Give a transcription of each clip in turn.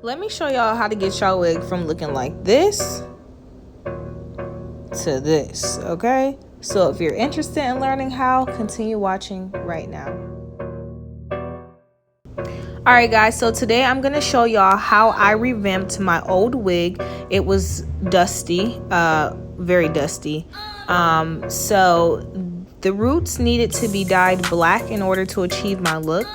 Let me show y'all how to get y'all wig from looking like this to this, okay? So if you're interested in learning how, continue watching right now. All right, guys, so today I'm gonna show y'all how I revamped my old wig. It was dusty, very dusty. So the roots needed to be dyed black in order to achieve my look.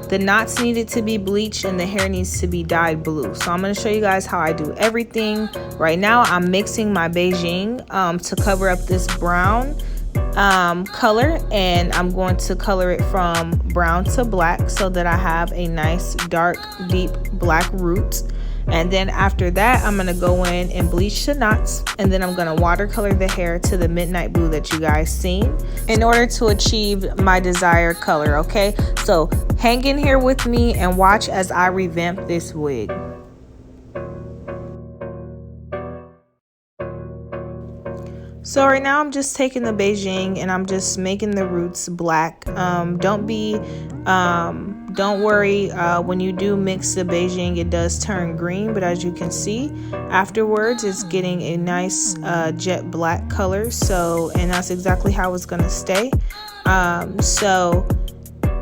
The knots needed to be bleached and the hair needs to be dyed blue. So I'm going to show you guys how I do everything. Right now I'm mixing my Bleaching to cover up this brown color, and I'm going to color it from brown to black so that I have a nice dark deep black root. And then after that, I'm going to go in and bleach the knots, and then I'm going to watercolor the hair to the midnight blue that you guys seen in order to achieve my desired color, okay? So hang in here with me and watch as I revamp this wig. So right now I'm just taking the Bleaching and I'm just making the roots black. Don't worry, when you do mix the Bleaching, it does turn green, but as you can see, afterwards it's getting a nice jet black color. So, and that's exactly how it's gonna stay. So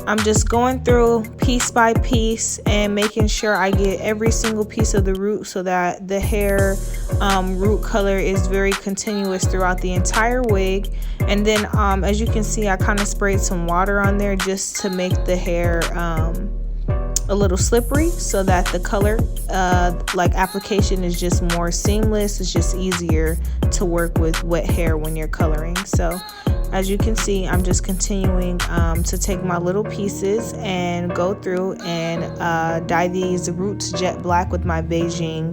I'm just going through piece by piece and making sure I get every single piece of the root so that the hair root color is very continuous throughout the entire wig. And then as you can see, I kind of sprayed some water on there just to make the hair a little slippery so that the color like application is just more seamless. It's just easier to work with wet hair when you're coloring. So as you can see, I'm just continuing to take my little pieces and go through and dye these roots jet black with my Bleaching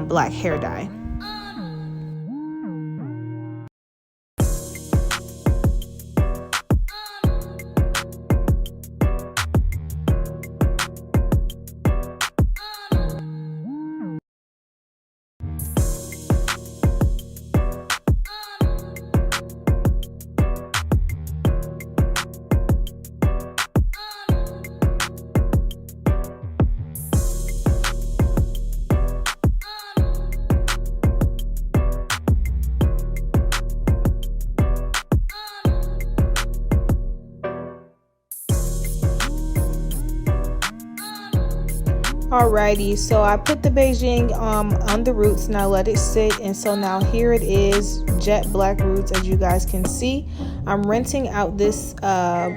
black hair dye. Alrighty, so I put the Bleaching on the roots and I let it sit, and so now here it is, jet black roots. As you guys can see, I'm rinsing out this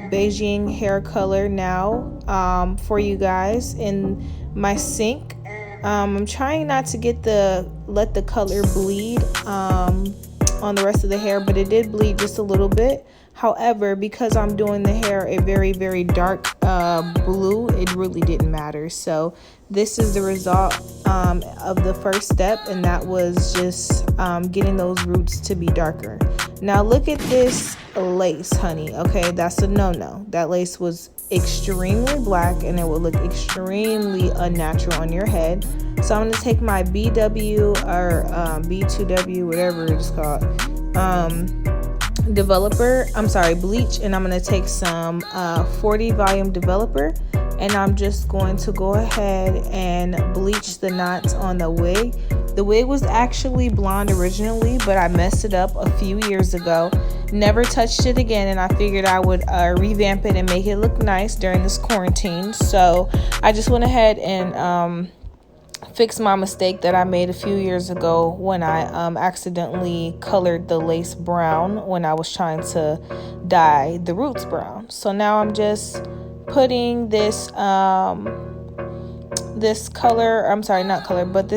Bleaching hair color now for you guys in my sink. I'm trying not to let the color bleed on the rest of the hair, but it did bleed just a little bit. However, because I'm doing the hair a very, very dark blue, it really didn't matter. So this is the result of the first step, and that was just getting those roots to be darker. Now look at this lace, honey. Okay, that's a no-no. That lace was extremely black and it would look extremely unnatural on your head. So I'm going to take my BW or B2W, whatever it's called, bleach, and I'm going to take some 40 volume developer, and I'm just going to go ahead and bleach the knots on the wig. The wig was actually blonde originally, but I messed it up a few years ago, never touched it again, and I figured I would revamp it and make it look nice during this quarantine. So I just went ahead and fix my mistake that I made a few years ago when I accidentally colored the lace brown when I was trying to dye the roots brown. So now I'm just putting this this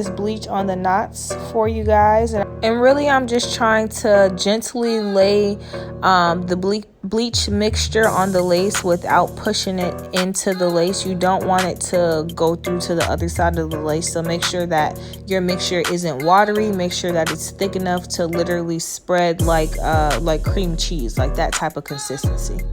bleach on the knots for you guys, and really I'm just trying to gently lay the bleach mixture on the lace without pushing it into the lace. You don't want it to go through to the other side of the lace, so make sure that your mixture isn't watery. Make sure that it's thick enough to literally spread like cream cheese, like that type of consistency.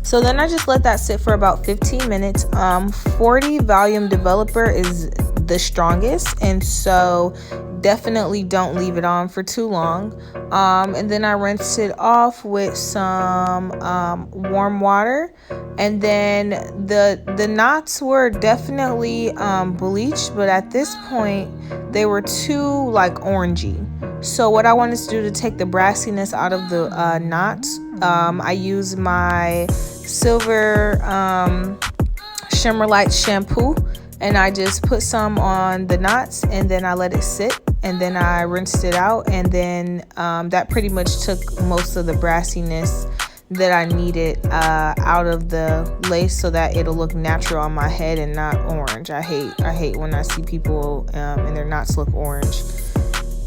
So then I just let that sit for about 15 minutes. 40 volume developer is the strongest, and so definitely don't leave it on for too long. And then I rinsed it off with some warm water, and then the knots were definitely bleached, but at this point they were too like orangey. So what I wanted to do to take the brassiness out of the knots, I used my silver shimmer light shampoo, and I just put some on the knots, and then I let it sit, and then I rinsed it out, and then that pretty much took most of the brassiness that I needed out of the lace, so that it'll look natural on my head and not orange. I hate when I see people and their knots look orange.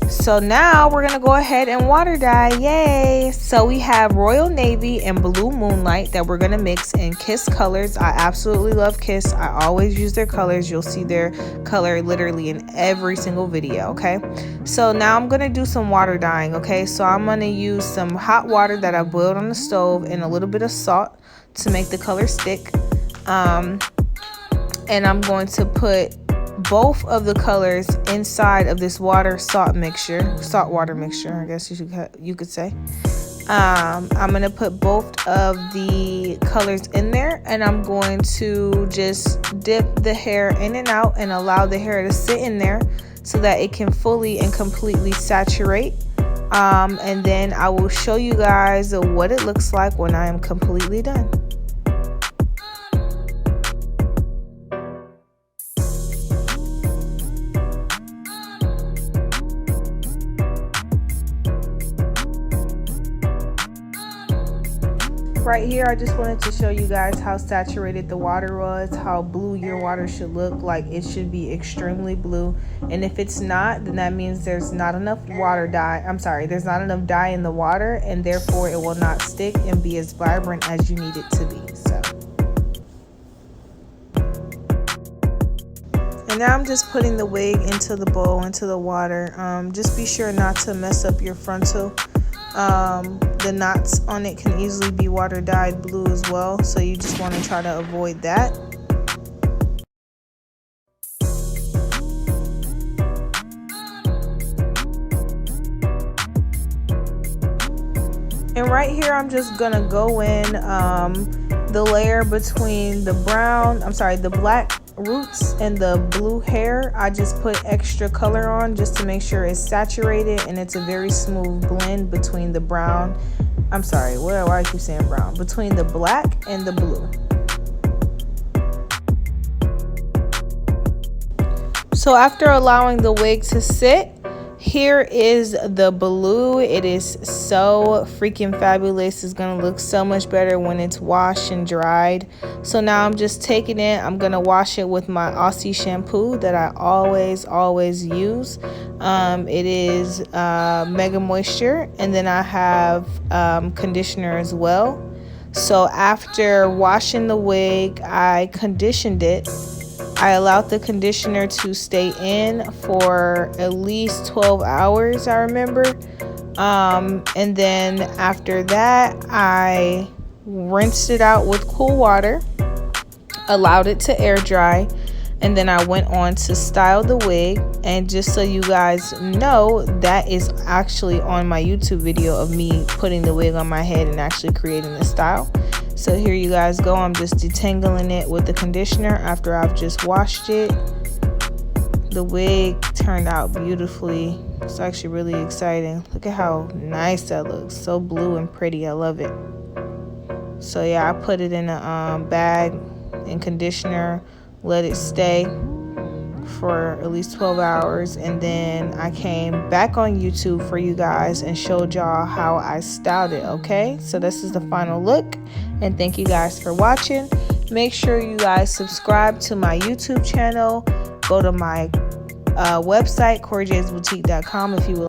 So now we're gonna go ahead and water dye. Yay! So we have Royal Navy and Blue Moonlight that we're gonna mix in Kiss colors. I absolutely love Kiss. I always use their colors. You'll see their color literally in every single video, okay? So now I'm gonna do some water dyeing, okay? So I'm gonna use some hot water that I boiled on the stove and a little bit of salt to make the color stick. And I'm going to put both of the colors inside of this salt water mixture, I guess you could say. I'm gonna put both of the colors in there, and I'm going to just dip the hair in and out and allow the hair to sit in there so that it can fully and completely saturate. And then I will show you guys what it looks like when I am completely done. Right here, I just wanted to show you guys how saturated the water was, how blue your water should look. Like, it should be extremely blue, and if it's not, then that means there's not enough there's not enough dye in the water, and therefore it will not stick and be as vibrant as you need it to be. So, and now I'm just putting the wig into the bowl, into the water. Just be sure not to mess up your frontal. The knots on it can easily be water dyed blue as well, so you just want to try to avoid that. And right here, I'm just gonna go in the layer between the black roots and the blue hair. I just put extra color on just to make sure it's saturated and it's a very smooth blend between the brown. Why I keep saying brown? Between the black and the blue. So after allowing the wig to sit, here is the blue. It is so freaking fabulous. It's gonna look so much better when it's washed and dried. So now I'm just taking it, I'm gonna wash it with my Aussie shampoo that I always use. It is Mega Moisture, and then I have conditioner as well. So after washing the wig, I conditioned it. I allowed the conditioner to stay in for at least 12 hours, I remember. And then after that, I rinsed it out with cool water, allowed it to air dry, and then I went on to style the wig. And just so you guys know, that is actually on my YouTube video of me putting the wig on my head and actually creating the style. So here you guys go. I'm just detangling it with the conditioner after I've just washed it. The wig turned out beautifully. It's actually really exciting. Look at how nice that looks. So blue and pretty. I love it. So yeah, I put it in a bag and conditioner, let it stay for at least 12 hours, and then I came back on YouTube for you guys and showed y'all how I styled it. Okay, so this is the final look, and thank you guys for watching. Make sure you guys subscribe to my YouTube channel. Go to my website, CoreyJsBoutique.com, if you would